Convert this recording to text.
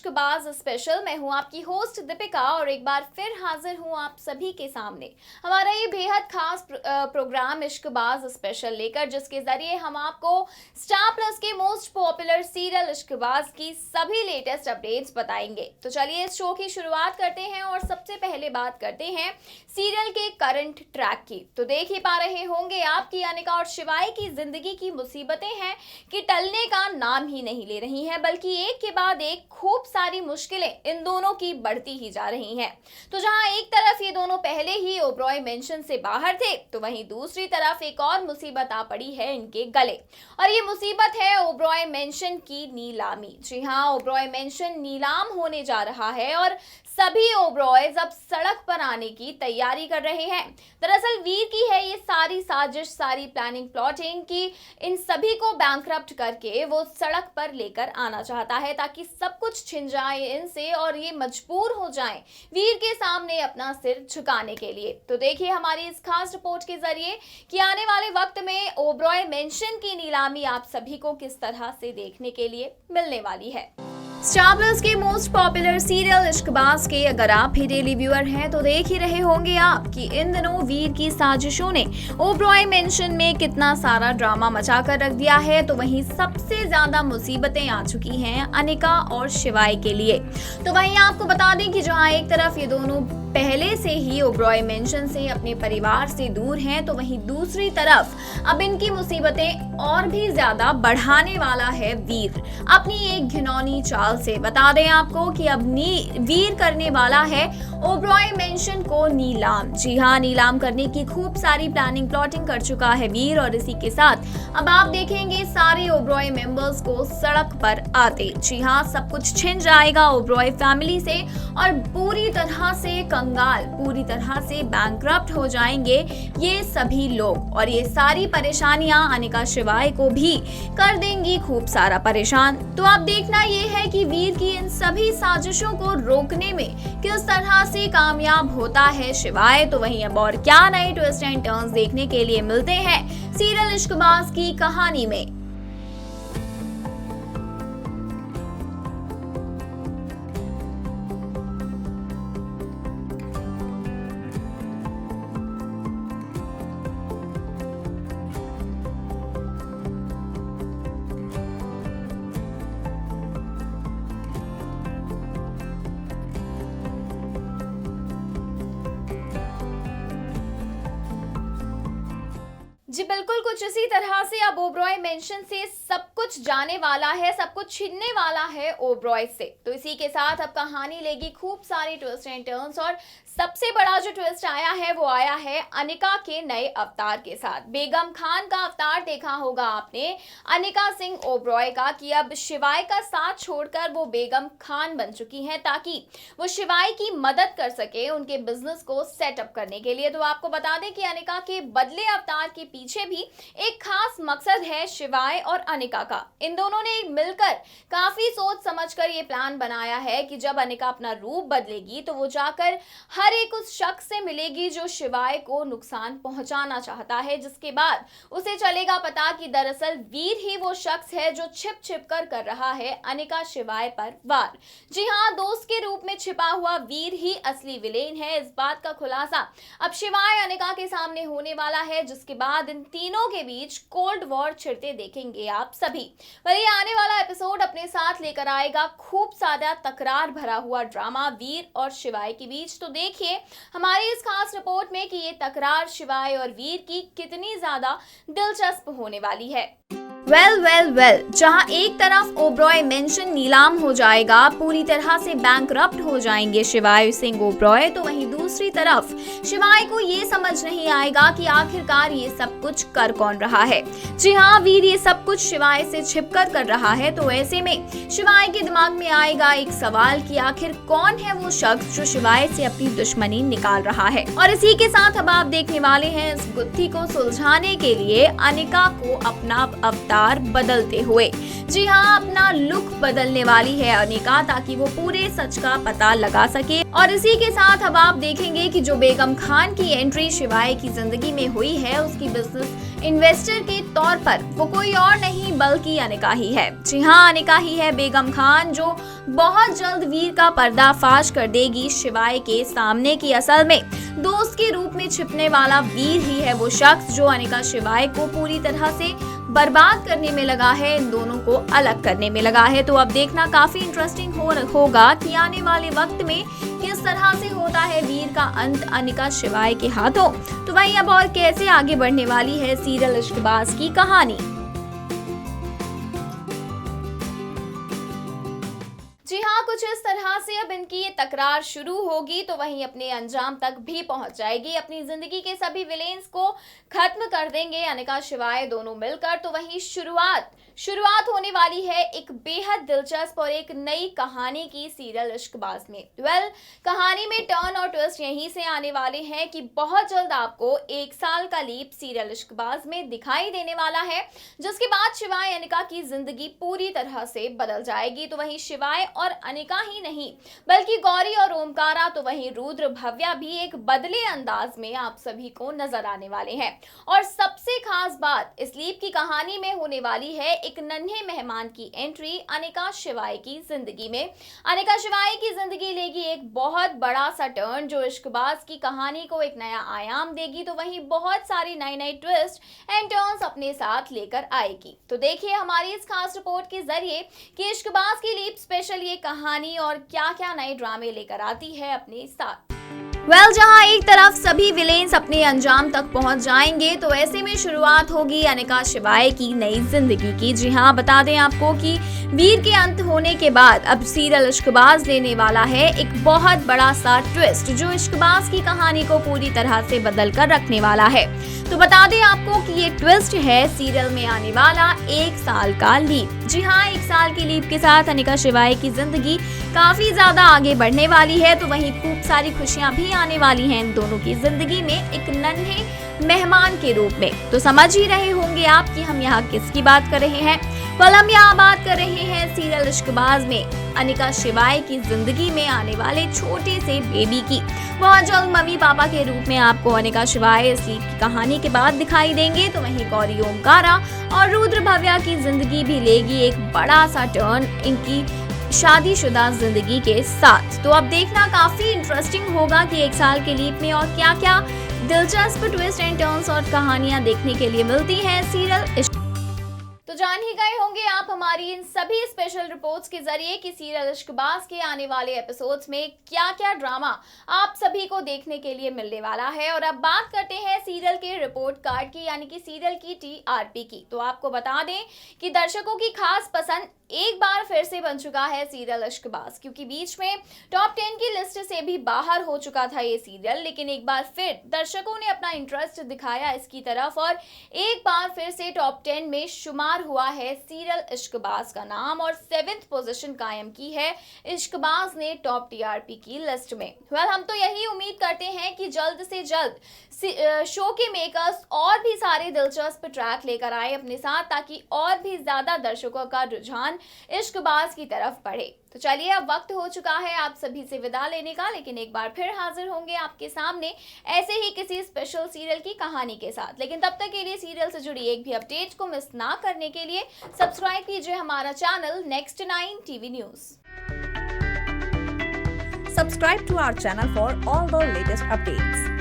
Ishqbaaz special. मैं हूं आपकी होस्ट दीपिका और एक बार फिर हाजिर हूं आप सभी के सामने हमारा ये बेहद खास प्रोग्राम इश्कबाज स्पेशल लेकर, जिसके जरिए हम आपको स्टार प्लस के मोस्ट पॉपुलर सीरियल इश्कबाज की सभी लेटेस्ट अपडेट्स बताएंगे। तो चलिए इस शो की शुरुआत करते हैं और सबसे पहले बात करते हैं सीरियल के करंट ट्रैक की। तो देख ही पा रहे होंगे आप कि अनिका और शिवाय की जिंदगी की मुसीबतें हैं कि टलने का नाम ही नहीं ले रही हैं, बल्कि एक के बाद एक खूब सारी मुश्किलें इन दोनों की बढ़ती ही जा रही हैं। तो जहां एक तरफ ये दोनों पहले ही ओबरॉय मेंशन से बाहर थे, तो वहीं दूसरी तरफ एक और मुसीबत आ पड़ी है इनके गले, और ये मुसीबत है ओबरॉय मेंशन की नीलामी। जी हां, ओबरॉय मेंशन नीलाम होने जा रहा है और सभी ओबरॉयज अब सड़क पर आने की तैयारी कर रहे हैं। दरअसल वीर की है ये सारी साजिश, सारी प्लानिंग, प्लॉटिंग कि इन सभी को बैंकरप्ट करके वो सड़क पर लेकर आना चाहता है, ताकि सब कुछ छिन जाए इनसे और ये मजबूर हो जाएं वीर के सामने अपना सिर झुकाने के लिए। तो देखिए हमारी इस खास रिपोर्ट के जरिए कि आने वाले वक्त में ओबरॉय मेंशन की नीलामी आप सभी को किस तरह से देखने के लिए मिलने वाली है। स्टार प्लस के मोस्ट पॉपुलर सीरियल इश्कबाज के अगर आप भी डेली व्यूअर हैं तो देख ही रहे होंगे आप कि इन दिनों वीर की साजिशों ने ओबरॉय मेंशन में कितना सारा ड्रामा मचा कर रख दिया है। तो वहीं सबसे ज्यादा मुसीबतें आ चुकी हैं अनिका और शिवाय के लिए। तो वहीं आपको बता दें कि जहां एक तरफ ये दोनों पहले से ही ओबरॉय मेंशन से अपने परिवार से दूर हैं, तो वहीं दूसरी तरफ अब इनकी मुसीबतें और भी ज्यादा बढ़ाने वाला है वीर अपनी एक घिनौनी चाल से। बता दें आपको कि अब वीर करने वाला है ओबरॉय मेंशन को नीलाम। जी हाँ, नीलाम करने की खूब सारी प्लानिंग, प्लॉटिंग कर चुका है वीर, और इसी के साथ अब आप देखेंगे सारे ओबरॉय मेंबर्स को सड़क पर आते। जी हाँ, सब कुछ छिन जाएगा ओबरॉय फैमिली से और पूरी तरह से कंगाल, पूरी तरह से बैंकरप्ट हो जाएंगे ये सभी लोग, और ये सारी परेशानियां अनिका शिवाय को भी कर देंगी खूब सारा परेशान। तो अब देखना ये है कि वीर की इन सभी साजिशों को रोकने में किस तरह से कामयाब होता है शिवाय। तो वहीं अब और क्या नए ट्विस्ट एंड टर्न्स देखने के लिए मिलते हैं सीरियल इश्कबाज की कहानी में। जी बिल्कुल, कुछ इसी तरह से अब ओबरॉय मेंशन से सब कुछ जाने वाला है, सब कुछ छीनने वाला है ओबरॉय से। तो इसी के साथ अब कहानी लेगी खूब सारे ट्विस्ट एंड टर्न्स, और सबसे बड़ा जो ट्विस्ट आया है वो आया है अनिका के नए अवतार के साथ। बेगम खान का अवतार देखा होगा आपने अनिका सिंह ओबरॉय का, कि अब शिवाय का साथ छोड़कर वो बेगम खान बन चुकी हैं, ताकि वो शिवाय की मदद कर सके उनके बिजनेस को सेटअप करने के लिए। तो आपको बता दें कि अनिका के बदले अवतार के पीछे भी एक खास मकसद है शिवाय और अनिका का। इन दोनों ने मिलकर काफी सोच समझकर ये प्लान बनाया है कि जब अनिका अपना रूप बदलेगी तो वो जाकर हर एक उस शख्स से मिलेगी जो शिवाय को नुकसान पहुंचाना चाहता है, जिसके बाद उसे चलेगा पता कि दरअसल वीर ही वो शख्स है जो छिप छिप कर रहा है अनिका शिवाय पर वार। जी हाँ, दोस्त के रूप में छिपा हुआ वीर ही असली विलेन है। इस बात का खुलासा अब शिवाय अनिका के सामने होने वाला है, जिसके बाद इन तीनों के बीच कोल्ड वॉर छिड़ते देखेंगे आप सभी। वही आने वाला एपिसोड अपने साथ लेकर आएगा खूब सारा तकरार भरा हुआ ड्रामा वीर और शिवाय के बीच। तो देखिए हमारी इस खास रिपोर्ट में कि ये तकरार शिवाय और वीर की कितनी ज्यादा दिलचस्प होने वाली है। वेल, जहां एक तरफ ओबरॉय मेंशन नीलाम हो जाएगा, पूरी तरह से बैंकरप्ट हो जाएंगे शिवाय सिंह ओबरॉय, तो वहीं दूसरी तरफ शिवाय को ये समझ नहीं आएगा कि आखिरकार ये सब कुछ कर कौन रहा है। जी हाँ, वीर ये सब कुछ शिवाय से छिपकर कर रहा है। तो ऐसे में शिवाय के दिमाग में आएगा एक सवाल कि आखिर कौन है वो शख्स जो शिवाय से अपनी दुश्मनी निकाल रहा है। और इसी के साथ अब आप देखने वाले हैं इस गुत्थी को सुलझाने के लिए अनिका को अपना अवतार लगातार बदलते हुए। जी हाँ, अपना लुक बदलने वाली है अनिका ताकि वो पूरे सच का पता लगा सके। और इसी के साथ अब आप देखेंगे कि जो बेगम खान की एंट्री शिवाय की जिंदगी में हुई है, उसकी बिजनेस इन्वेस्टर के तौर पर वो कोई और नहीं बल्कि अनिका ही है। जी हाँ, अनिका ही है बेगम खान जो बहुत जल्द वीर का पर्दाफाश कर देगी शिवाय के सामने की असल में दोस्त के रूप में छिपने वाला वीर ही है वो शख्स जो अनिका शिवाय को पूरी तरह से बर्बाद करने में लगा है, इन दोनों को अलग करने में लगा है। तो अब देखना काफी इंटरेस्टिंग होगा कि आने वाले वक्त में किस तरह से होता है वीर का अंत अनिका शिवाय के हाथों। तो वहीं अब और कैसे आगे बढ़ने वाली है सीरियल इश्कबाज की कहानी। जी हाँ, कुछ इस तरह से अब इनकी ये तकरार शुरू होगी तो वहीं अपने अंजाम तक भी पहुंच जाएगी। अपनी जिंदगी के सभी विलेंस को खत्म कर देंगे अनिका शिवाय दोनों मिलकर। तो वहीं शुरुआत होने वाली है एक बेहद दिलचस्प और एक नई कहानी की सीरियल इश्कबाज में। कहानी में टर्न और ट्विस्ट यहीं से आने वाले हैं कि बहुत जल्द आपको 1 साल का लीप सीरियल इश्कबाज में दिखाई देने वाला है, जिसके बाद शिवाय अनिका की जिंदगी पूरी तरह से बदल जाएगी। तो वहीं शिवाय और अनिका ही नहीं बल्कि गौरी और ओमकारा, तो वहीं रुद्र भव्या भी एक बदले अंदाज में आप सभी को नजर आने वाले हैं। और सबसे खास बात इस लीप की कहानी में होने वाली है एक नन्हे मेहमान की एंट्री अनिका शिवाय की जिंदगी में। अनिका शिवाय की जिंदगी लेगी एक बहुत बड़ा सा टर्न जो इश्कबाज की कहानी को एक नया आयाम देगी। तो वहीं बहुत सारी नई ट्विस्ट एंड टर्न्स अपने साथ लेकर आएगी। तो देखिए हमारी इस खास रिपोर्ट के जरिए कि इश्कबाज की लीप स्पेशल ये कहानी और क्या नए ड्रामे लेकर आती है अपने साथ। जहां एक तरफ सभी विलेंस अपने अंजाम तक पहुंच जाएंगे तो ऐसे में शुरुआत होगी अनिका शिवाय की नई जिंदगी की। जी हां, बता दें आपको कि वीर के अंत होने के बाद अब सीरियल इश्कबाज लेने वाला है एक बहुत बड़ा सा ट्विस्ट जो इश्कबाज की कहानी को पूरी तरह से बदल कर रखने वाला है। तो बता दें आपको कि ये ट्विस्ट है सीरियल में आने वाला 1 साल का लीप। जी हाँ, 1 साल की लीप के साथ अनिका शिवाय की जिंदगी काफी ज्यादा आगे बढ़ने वाली है। तो वहीं खूब सारी खुशियां भी आने वाली हैं इन दोनों की जिंदगी में एक नन्हे मेहमान के रूप में। तो समझ ही रहे होंगे आप कि हम यहाँ किसकी बात कर रहे हैं। हम यहाँ बात कर रहे हैं सीरियल इश्कबाज में अनिका शिवाय की जिंदगी में आने वाले छोटे से बेबी की। बहुत जल्द मम्मी पापा के रूप में आपको अनिका शिवाय इस लीप की कहानी के बाद दिखाई देंगे। तो वहीं गौरी ओमकारा और रुद्र भव्या की जिंदगी भी लेगी एक बड़ा सा टर्न इनकी शादीशुदा जिंदगी के साथ। तो अब देखना काफी इंटरेस्टिंग होगा कि 1 साल के लीप में और क्या दिलचस्प ट्विस्ट एंड टर्न्स और कहानियां देखने के लिए मिलती हैं सीरियल। तो जान ही गए होंगे आप हमारी इन सभी स्पेशल रिपोर्ट्स के जरिए कि सीरियल इश्कबाज के आने वाले एपिसोड्स में क्या ड्रामा आप सभी को देखने के लिए मिलने वाला है। और अब बात करते हैं सीरियल के रिपोर्ट कार्ड की, यानी कि सीरियल की TRP की। तो आपको बता दें कि दर्शकों की खास पसंद एक बार फिर से बन चुका है सीरियल इश्कबाज, क्योंकि बीच में टॉप 10 की लिस्ट से भी बाहर हो चुका था ये सीरियल, लेकिन एक बार फिर दर्शकों ने अपना इंटरेस्ट दिखाया इसकी तरफ और एक बार फिर से टॉप 10 में शुमार हुआ है सीरियल इश्कबाज का नाम और 7th पोजीशन कायम की है इश्कबाज ने टॉप TRP की लिस्ट में। हम तो यही उम्मीद करते हैं कि जल्द से जल्द शो के मेकर्स और भी सारे दिलचस्प ट्रैक लेकर आए अपने साथ, ताकि और भी ज्यादा दर्शकों का रुझान इश्कबाज की तरफ बढ़े। तो चलिए अब वक्त हो चुका है आप सभी से विदा लेने का, लेकिन एक बार फिर हाजिर होंगे आपके सामने ऐसे ही किसी स्पेशल सीरियल की कहानी के साथ। लेकिन तब तक के लिए सीरियल से जुड़ी एक भी अपडेट को मिस ना करने के लिए सब्सक्राइब कीजिए हमारा channel next 9 TV news. Subscribe to our channel for all the latest updates.